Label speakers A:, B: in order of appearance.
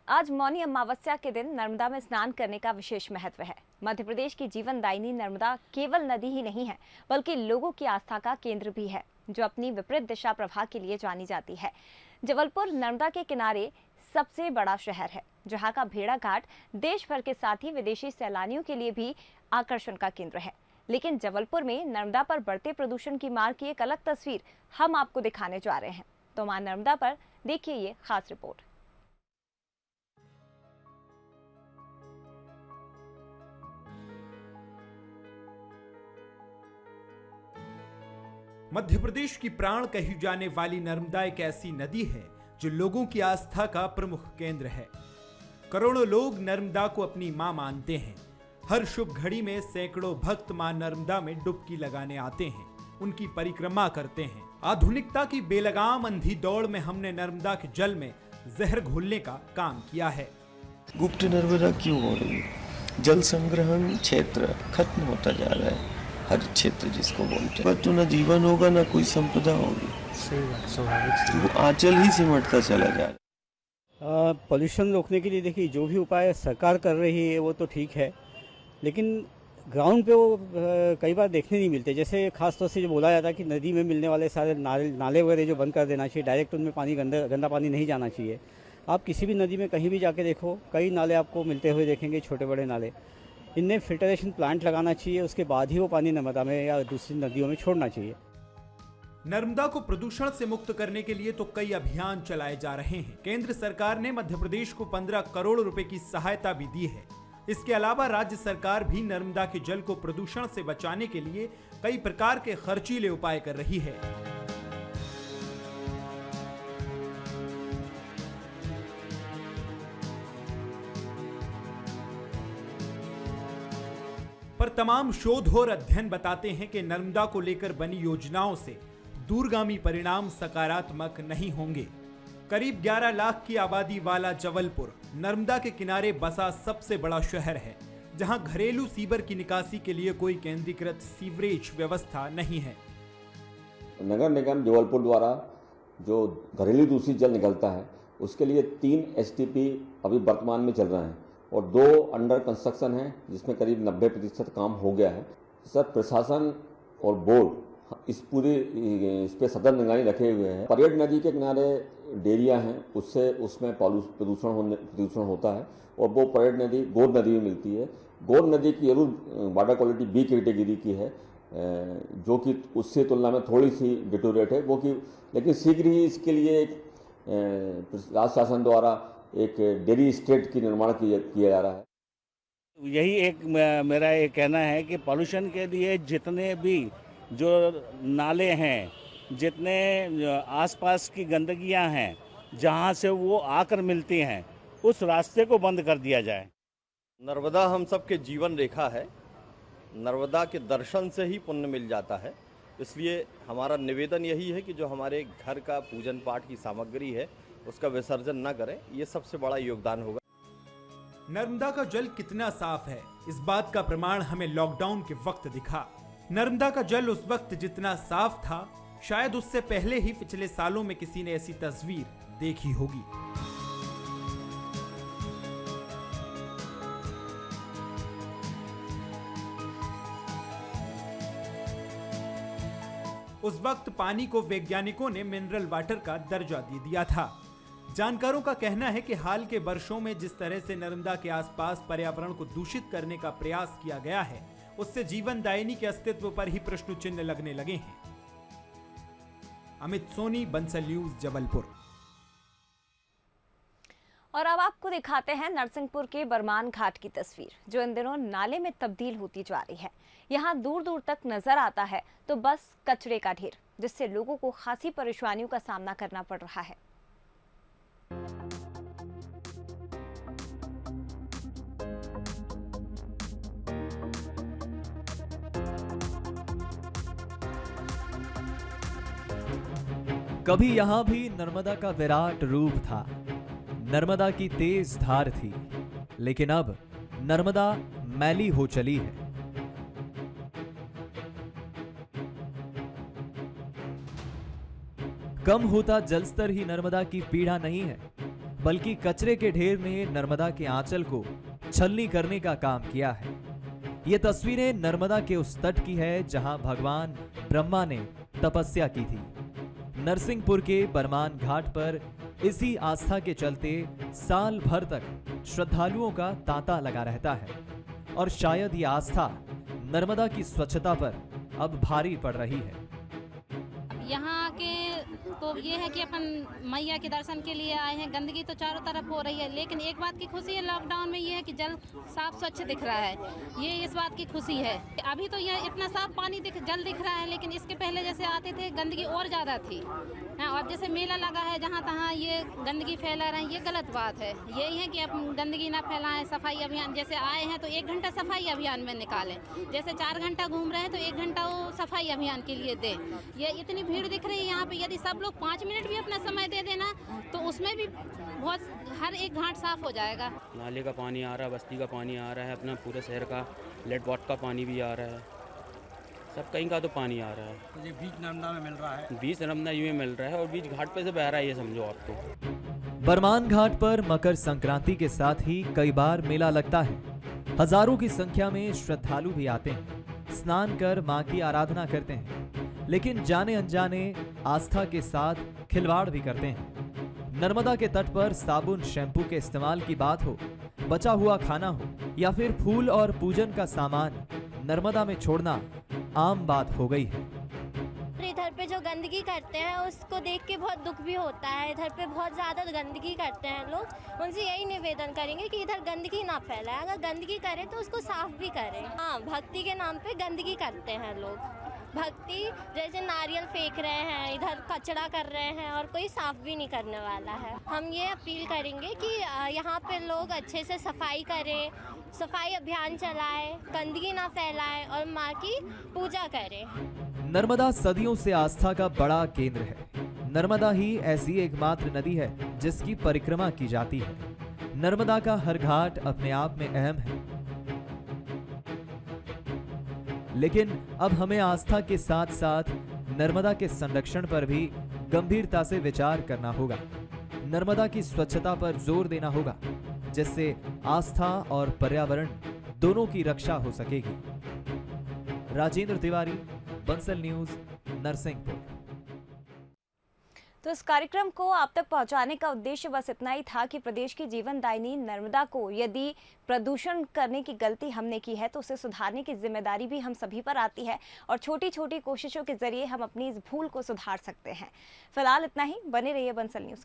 A: आज मौनी अमावस्या के दिन नर्मदा में स्नान करने का विशेष महत्व है। मध्य प्रदेश की जीवनदायिनी नर्मदा केवल नदी ही नहीं है, बल्कि लोगों की आस्था का केंद्र भी है, जो अपनी विपरीत दिशा प्रवाह के लिए जानी जाती है। जबलपुर नर्मदा के किनारे सबसे बड़ा शहर है, जहां का भेड़ा घाट देश भर के साथ ही विदेशी सैलानियों के लिए भी आकर्षण का केंद्र है। लेकिन जबलपुर में नर्मदा पर बढ़ते प्रदूषण की मार की एक अलग तस्वीर हम आपको दिखाने जा रहे हैं। तो मां नर्मदा पर देखिए ये खास रिपोर्ट।
B: मध्य प्रदेश की प्राण कही जाने वाली नर्मदा एक ऐसी नदी है जो लोगों की आस्था का प्रमुख केंद्र है। करोड़ों लोग नर्मदा को अपनी मां मानते हैं। हर शुभ घड़ी में सैकड़ों भक्त मां नर्मदा में डुबकी लगाने आते हैं, उनकी परिक्रमा करते हैं। आधुनिकता की बेलगाम अंधी दौड़ में हमने नर्मदा के जल में जहर घोलने का काम किया है।
C: गुप्त नर्मदा क्यों हो रही है? जल संग्रहण क्षेत्र खत्म होता जा रहा है। हर क्षेत्र जिसको बोलते हैं, तो न जीवन होगा न कोई संपदा होगी।
D: सही बात, स्वाभाविक।
C: वो आंचल ही सिमटता चला जा रहा है।
D: पॉल्यूशन रोकने के लिए देखिए जो भी उपाय सरकार कर रही है वो तो ठीक है, लेकिन ग्राउंड पे वो कई बार देखने नहीं मिलते। जैसे खास तौर से जो बोला जाता है कि नदी में मिलने वाले सारे नाले वगैरह जो बंद कर देना चाहिए, डायरेक्ट उनमें पानी गंदा पानी नहीं जाना चाहिए। आप किसी भी नदी में कहीं भी जाके देखो, कई नाले आपको मिलते हुए देखेंगे, छोटे बड़े नाले। इनमें फिल्टरेशन प्लांट लगाना चाहिए, उसके बाद ही वो पानी नर्मदा में या दूसरी नदियों में छोड़ना चाहिए।
B: नर्मदा को प्रदूषण से मुक्त करने के लिए तो कई अभियान चलाए जा रहे हैं। केंद्र सरकार ने मध्य प्रदेश को 15 करोड़ रुपए की सहायता भी दी है। इसके अलावा राज्य सरकार भी नर्मदा के जल को प्रदूषण से बचाने के लिए कई प्रकार के खर्चीले उपाय कर रही है। पर तमाम शोध और अध्ययन बताते हैं कि नर्मदा को लेकर बनी योजनाओं से दूरगामी परिणाम सकारात्मक नहीं होंगे। करीब 11 लाख की आबादी वाला जबलपुर नर्मदा के किनारे बसा सबसे बड़ा शहर है, जहां घरेलू सीवर की निकासी के लिए कोई केंद्रीकृत सीवरेज व्यवस्था नहीं है।
E: नगर निगम जबलपुर द्वारा जो घरेलू दूषित जल निकलता है, उसके लिए 3 STP अभी वर्तमान में चल रहे हैं और 2 अंडर कंस्ट्रक्शन है, जिसमें करीब 90% काम हो गया है। सर, प्रशासन और बोर्ड इस पे सतत निगरानी रखे हुए हैं। पर्यट नदी के किनारे डेरिया हैं, उसमें प्रदूषण होता है और वो पर्यट नदी गोद नदी में मिलती है। गोद नदी की जरूर वाटर क्वालिटी B कैटेगरी की है, जो कि उससे तुलना में थोड़ी सी डिटोरेट है, वो कि लेकिन शीघ्र ही इसके लिए एक राज्य शासन द्वारा एक डेयरी स्टेट की निर्माण किया जा रहा है।
F: यही एक मेरा ये कहना है कि पॉल्यूशन के लिए जितने भी जो नाले हैं, जितने आसपास की गंदगियां हैं, जहां से वो आकर मिलती हैं, उस रास्ते को बंद कर दिया जाए।
G: नर्मदा हम सबके जीवन रेखा है। नर्मदा के दर्शन से ही पुण्य मिल जाता है। इसलिए हमारा निवेदन यही है कि जो हमारे घर का पूजन पाठ की सामग्री है, उसका विसर्जन न करें। ये सबसे बड़ा योगदान होगा।
B: नर्मदा का जल कितना साफ है, इस बात का प्रमाण हमें लॉकडाउन के वक्त दिखा। नर्मदा का जल उस वक्त जितना साफ था, शायद उससे पहले ही पिछले सालों में किसी ने ऐसी तस्वीर देखी होगी। उस वक्त पानी को वैज्ञानिकों ने मिनरल वाटर का दर्जा दे दिया था। जानकारों का कहना है कि हाल के वर्षों में जिस तरह से नर्मदा के आसपास पर्यावरण को दूषित करने का प्रयास किया गया है, उससे जीवनदायिनी के अस्तित्व पर ही प्रश्न चिन्ह लगने लगे हैं। अमित सोनी, बंसल न्यूज, जबलपुर।
A: और अब आपको दिखाते हैं नरसिंहपुर के बरमान घाट की तस्वीर, जो इन दिनों नाले में तब्दील होती जा रही है। यहाँ दूर दूर तक नजर आता है तो बस कचरे का ढेर, जिससे लोगों को खासी परेशानियों का सामना करना पड़ रहा है।
H: कभी यहाँ भी नर्मदा का विराट रूप था, नर्मदा की तेज धार थी, लेकिन अब नर्मदा मैली हो चली है। कम होता जलस्तर ही नर्मदा की पीड़ा नहीं है, बल्कि कचरे के ढेर ने नर्मदा के आंचल को छलनी करने का काम किया है। ये तस्वीरें नर्मदा के उस तट की है जहां भगवान ब्रह्मा ने तपस्या की थी। नरसिंहपुर के बरमान घाट पर इसी आस्था के चलते साल भर तक श्रद्धालुओं का तांता लगा रहता है और शायद ये आस्था नर्मदा की स्वच्छता पर अब भारी पड़ रही है।
I: यहाँ के तो ये है कि अपन मैया के दर्शन के लिए आए हैं। गंदगी तो चारों तरफ हो रही है, लेकिन एक बात की खुशी है लॉकडाउन में ये है कि जल साफ स्वच्छ दिख रहा है, ये इस बात की खुशी है। अभी तो यह इतना साफ पानी जल दिख रहा है, लेकिन इसके पहले जैसे आते थे गंदगी और ज़्यादा थी। और जैसे मेला लगा है जहाँ तहाँ ये गंदगी फैला रहे हैं, ये गलत बात है। यही है कि अब गंदगी ना फैलाएं। सफाई अभियान जैसे आए हैं तो 1 घंटा सफाई अभियान में निकालें, जैसे 4 घंटा घूम रहे हैं तो 1 घंटा वो सफाई अभियान के लिए दें। ये इतनी भीड़ दिख रही है यहाँ पे, यदि सब लोग 5 मिनट भी अपना समय दे देना तो उसमें भी बहुत हर एक घाट साफ हो जाएगा।
J: नाले का पानी आ रहा है, बस्ती का पानी आ रहा है, अपना पूरे शहर का लेट वाट का पानी भी आ रहा है, सब कहीं का तो पानी आ रहा है।
K: तो ये बीच नर्मदा में मिल रहा है,
J: बीच नर्मदा यूँ मिल रहा है और बीच घाट पे से बह रहा है, ये समझो आप तो।
H: बरमान घाट पर मकर संक्रांति के साथ ही कई बार मेला लगता है। हजारों की संख्या में श्रद्धालु भी आते हैं, स्नान कर मां की आराधना करते हैं, लेकिन जाने अनजाने आस्था के साथ खिलवाड़ भी करते हैं। नर्मदा के तट पर साबुन शैम्पू के इस्तेमाल की बात हो, बचा हुआ खाना हो या फिर फूल और पूजन का सामान नर्मदा में छोड़ना आम बात हो गई है।
L: इधर पे जो गंदगी करते हैं उसको देख के बहुत दुख भी होता है। इधर पे बहुत ज़्यादा गंदगी करते हैं लोग। उनसे यही निवेदन करेंगे कि इधर गंदगी ना फैलाए, अगर गंदगी करें तो उसको साफ भी करें। हाँ, भक्ति के नाम पे गंदगी करते हैं लोग। भक्ति जैसे नारियल फेंक रहे हैं, इधर कचरा कर रहे हैं और कोई साफ भी नहीं करने वाला है। हम ये अपील करेंगे कि यहाँ पे लोग अच्छे से सफाई करें, सफाई अभियान चलाएं, गंदगी ना फैलाएं और माँ की पूजा करें।
H: नर्मदा सदियों से आस्था का बड़ा केंद्र है। नर्मदा ही ऐसी एकमात्र नदी है जिसकी परिक्रमा की जाती है। नर्मदा का हर घाट अपने आप में अहम है, लेकिन अब हमें आस्था के साथ साथ नर्मदा के संरक्षण पर भी गंभीरता से विचार करना होगा। नर्मदा की स्वच्छता पर जोर देना होगा, जिससे आस्था और पर्यावरण दोनों की रक्षा हो सकेगी। राजेंद्र तिवारी, बंसल न्यूज, नरसिंहपुर।
A: तो इस कार्यक्रम को आप तक पहुंचाने का उद्देश्य बस इतना ही था कि प्रदेश की जीवनदायिनी नर्मदा को यदि प्रदूषण करने की गलती हमने की है तो उसे सुधारने की जिम्मेदारी भी हम सभी पर आती है और छोटी छोटी कोशिशों के जरिए हम अपनी इस भूल को सुधार सकते हैं। फिलहाल इतना ही, बने रहिए बंसल न्यूज।